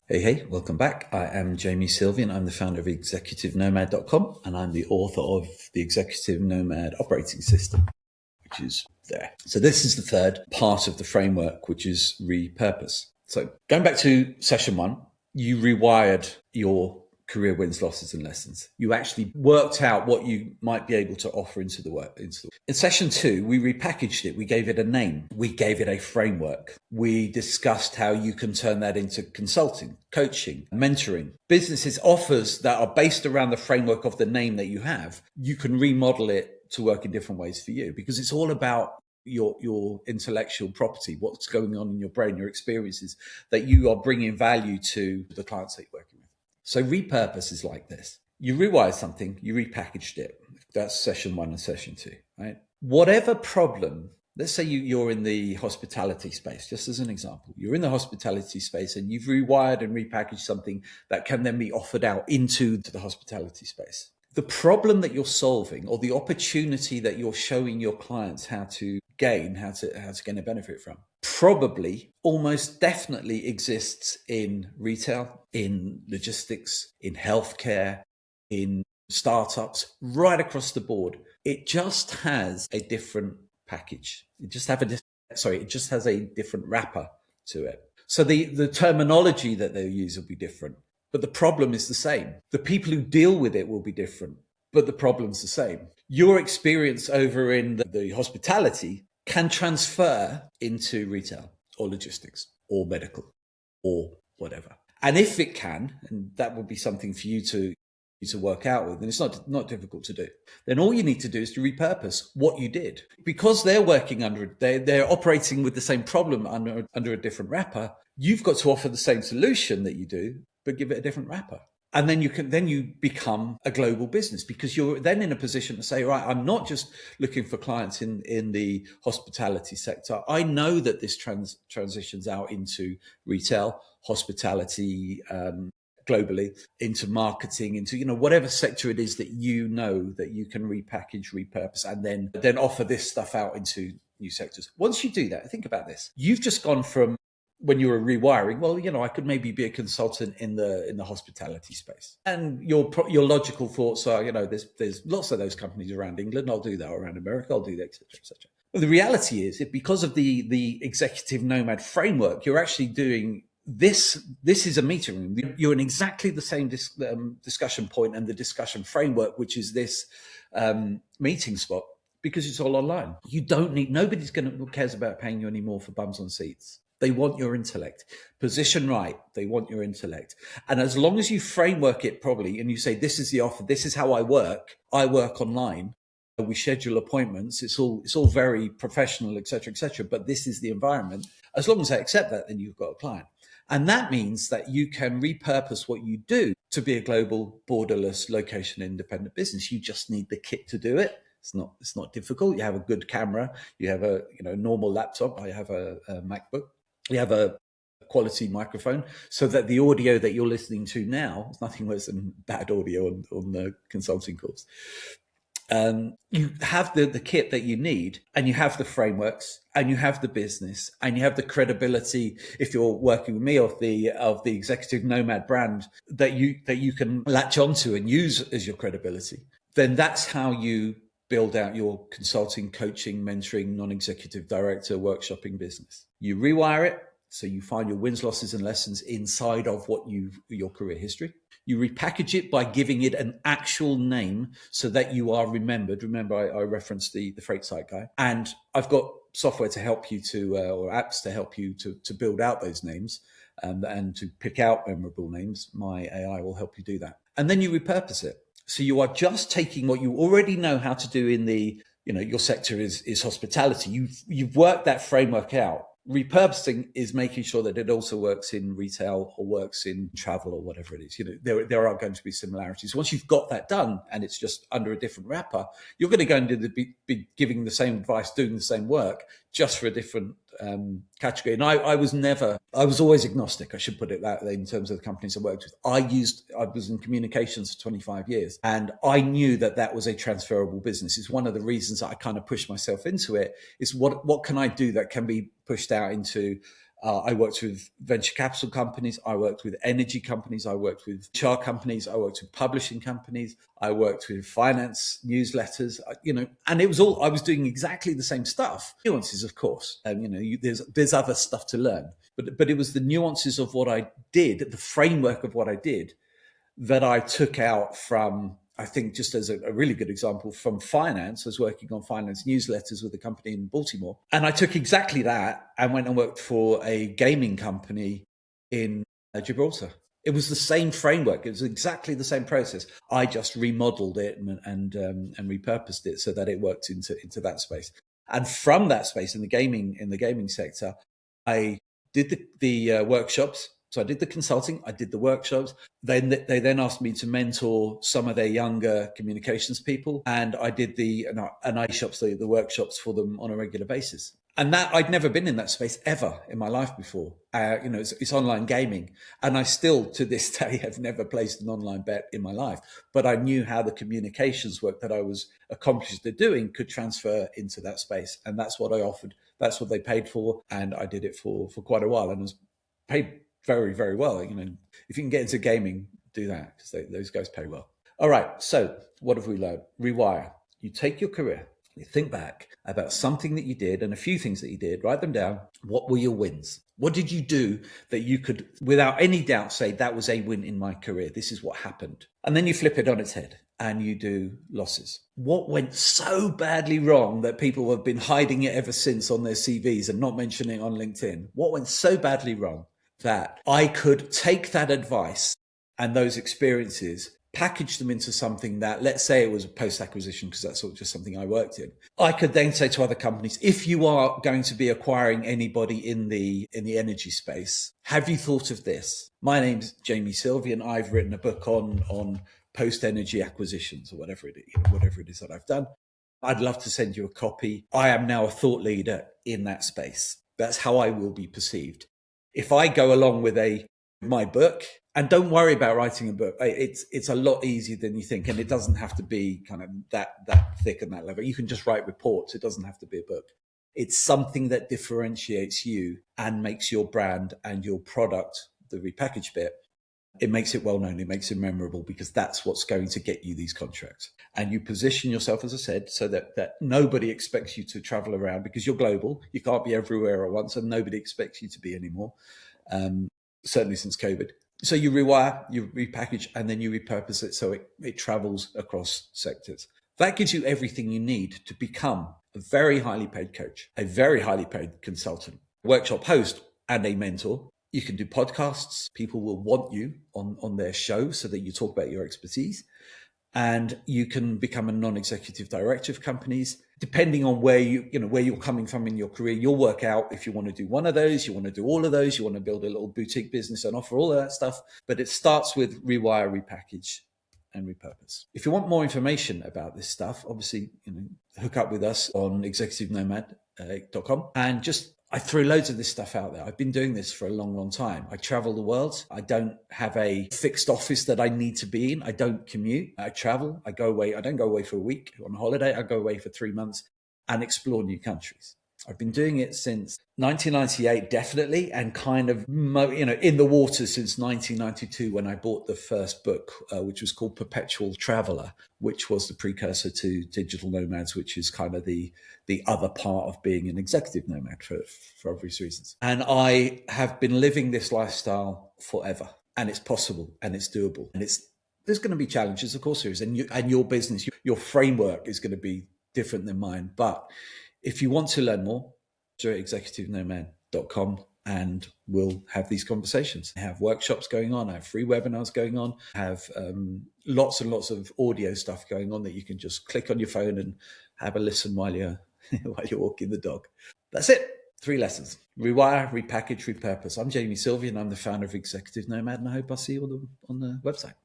Hey, welcome back. I am Jamie Sylvie and I'm the founder of executivenomad.com and I'm the author of the Executive Nomad operating system, which is there. So this is the third part of the framework, which is repurpose. So going back to session one, you rewired your career wins, losses, and lessons. You actually worked out what you might be able to offer into the work. In session two, we repackaged it. We gave it a name. We gave it a framework. We discussed how you can turn that into consulting, coaching, mentoring. Businesses offers that are based around the framework of the name that you have. You can remodel it to work in different ways for you because it's all about your intellectual property, what's going on in your brain, your experiences, that you are bringing value to the clients that you're working with. So repurpose is like this. You rewired something, you repackaged it. That's session one and session two, right? Whatever problem, let's say you're in the hospitality space, just as an example. You're in the hospitality space and you've rewired and repackaged something that can then be offered out into the hospitality space. The problem that you're solving or the opportunity that you're showing your clients how to gain, how to gain a benefit from, probably almost definitely exists in retail, in logistics, in healthcare, in startups, right across the board. It just has a different package. It just has a different wrapper to it. So the terminology that they'll use will be different. But the problem is the same. The people who deal with it will be different, but the problem's the same. Your experience over in the hospitality can transfer into retail or logistics or medical or whatever. And if it can, and that would be something for you to work out with, and it's not difficult to do, then all you need to do is to repurpose what you did. Because they're working they're operating with the same problem under a different wrapper, you've got to offer the same solution that you do, but give it a different wrapper. And then you become a global business because you're then in a position to say, right, I'm not just looking for clients in the hospitality sector. I know that this transitions out into retail, hospitality, globally, into marketing, into whatever sector it is that you can repackage, repurpose, and then offer this stuff out into new sectors. Once you do that, think about this. You've just gone from when you were rewiring, well, I could maybe be a consultant in the hospitality space. And your logical thoughts are, there's lots of those companies around England. I'll do that. Around America, I'll do that, et cetera, et cetera. But the reality is, because of the Executive Nomad framework, you're actually doing this. This is a meeting room. You're in exactly the same discussion point and the discussion framework, which is this meeting spot, because it's all online. You don't need, cares about paying you any more for bums on seats. They want your intellect. Position right, they want your intellect. And as long as you framework it properly and you say, this is the offer, this is how I work online, we schedule appointments, it's all very professional, et cetera, but this is the environment. As long as they accept that, then you've got a client. And that means that you can repurpose what you do to be a global, borderless, location-independent business. You just need the kit to do it. It's not difficult. You have a good camera. You have a normal laptop. I have a MacBook. You have a quality microphone so that the audio that you're listening to now is nothing worse than bad audio on the consulting calls. You have the kit that you need, and you have the frameworks, and you have the business, and you have the credibility. If you're working with me of the Executive Nomad brand that you can latch onto and use as your credibility, then that's how you build out your consulting, coaching, mentoring, non-executive director, workshopping business. You rewire it so you find your wins, losses, and lessons inside of your career history. You repackage it by giving it an actual name so that you are remembered. Remember, I referenced the freight site guy, and I've got software to help you or apps to help you to build out those names and to pick out memorable names. My AI will help you do that, and then you repurpose it. So you are just taking what you already know how to do in your sector is hospitality. You've worked that framework out. Repurposing is making sure that it also works in retail or works in travel or whatever it is. There are going to be similarities. Once you've got that done and it's just under a different wrapper, you're going to go into be giving the same advice, doing the same work, just for a different category. And I was always agnostic. I should put it that way in terms of the companies I worked with. I was in communications for 25 years, and I knew that was a transferable business. It's one of the reasons that I kind of pushed myself into it. Is what can I do that can be pushed out into I worked with venture capital companies. I worked with energy companies. I worked with HR companies. I worked with publishing companies. I worked with finance newsletters, and it was all, I was doing exactly the same stuff. Nuances, of course. There's other stuff to learn, but it was the nuances of what I did, the framework of what I did, that I took out from, I think, just as a really good example, from finance. I was working on finance newsletters with a company in Baltimore. And I took exactly that and went and worked for a gaming company in Gibraltar. It was the same framework. It was exactly the same process. I just remodeled it and repurposed it so that it worked into that space. And from that space in the gaming sector, I did the workshops. So I did the consulting, I did the workshops. Then they then asked me to mentor some of their younger communications people, and I did the workshops for them on a regular basis. And that, I'd never been in that space ever in my life before. It's online gaming, and I still to this day have never placed an online bet in my life. But I knew how the communications work that I was accomplished at doing could transfer into that space, and that's what I offered. That's what they paid for, and I did it for quite a while, and was paid very, very well. If you can get into gaming, do that, because those guys pay well. All right. So what have we learned? Rewire. You take your career, you think back about something that you did and a few things that you did, write them down. What were your wins? What did you do that you could, without any doubt, say that was a win in my career? This is what happened. And then you flip it on its head and you do losses. What went so badly wrong that people have been hiding it ever since on their CVs and not mentioning it on LinkedIn? What went so badly wrong that I could take that advice and those experiences, package them into something that, let's say it was a post-acquisition, because that's just something I worked in. I could then say to other companies, if you are going to be acquiring anybody in the energy space, have you thought of this? My name's Jamie Sylvie, and I've written a book on post-energy acquisitions, or whatever it is that I've done. I'd love to send you a copy. I am now a thought leader in that space. That's how I will be perceived. If I go along with my book, and don't worry about writing a book, it's a lot easier than you think, and it doesn't have to be kind of that thick and that level. You can just write reports. It doesn't have to be a book. It's something that differentiates you and makes your brand and your product, the repackage bit, it makes it well known. It makes it memorable, because that's what's going to get you these contracts. And you position yourself, as I said, so that nobody expects you to travel around, because you're global. You can't be everywhere at once, and nobody expects you to be anymore. Certainly since COVID. So you rewire, you repackage, and then you repurpose it so it travels across sectors. That gives you everything you need to become a very highly paid coach, a very highly paid consultant, workshop host, and a mentor. You can do podcasts. People will want you on their show so that you talk about your expertise. And you can become a non-executive director of companies. Depending on where you're coming from in your career, you'll work out if you want to do one of those, you want to do all of those, you want to build a little boutique business and offer all of that stuff. But it starts with rewire, repackage, and repurpose. If you want more information about this stuff, obviously, hook up with us on executivenomad.com, and I threw loads of this stuff out there. I've been doing this for a long, long time. I travel the world. I don't have a fixed office that I need to be in. I don't commute. I travel. I go away. I don't go away for a week on holiday. I go away for 3 months and explore new countries. I've been doing it since 1998, definitely, and kind of, in the water since 1992, when I bought the first book, which was called Perpetual Traveler, which was the precursor to Digital Nomads, which is kind of the other part of being an executive nomad for obvious reasons. And I have been living this lifestyle forever, and it's possible, and it's doable, and there's going to be challenges, of course there is, and your business, your framework is going to be different than mine, but if you want to learn more, go to executivenomad.com, and we'll have these conversations. I have workshops going on. I have free webinars going on. I have lots and lots of audio stuff going on that you can just click on your phone and have a listen while you're walking the dog. That's it. 3 lessons: rewire, repackage, repurpose. I'm Jamie Sylvie, and I'm the founder of Executive Nomad, and I hope I'll see you on the website.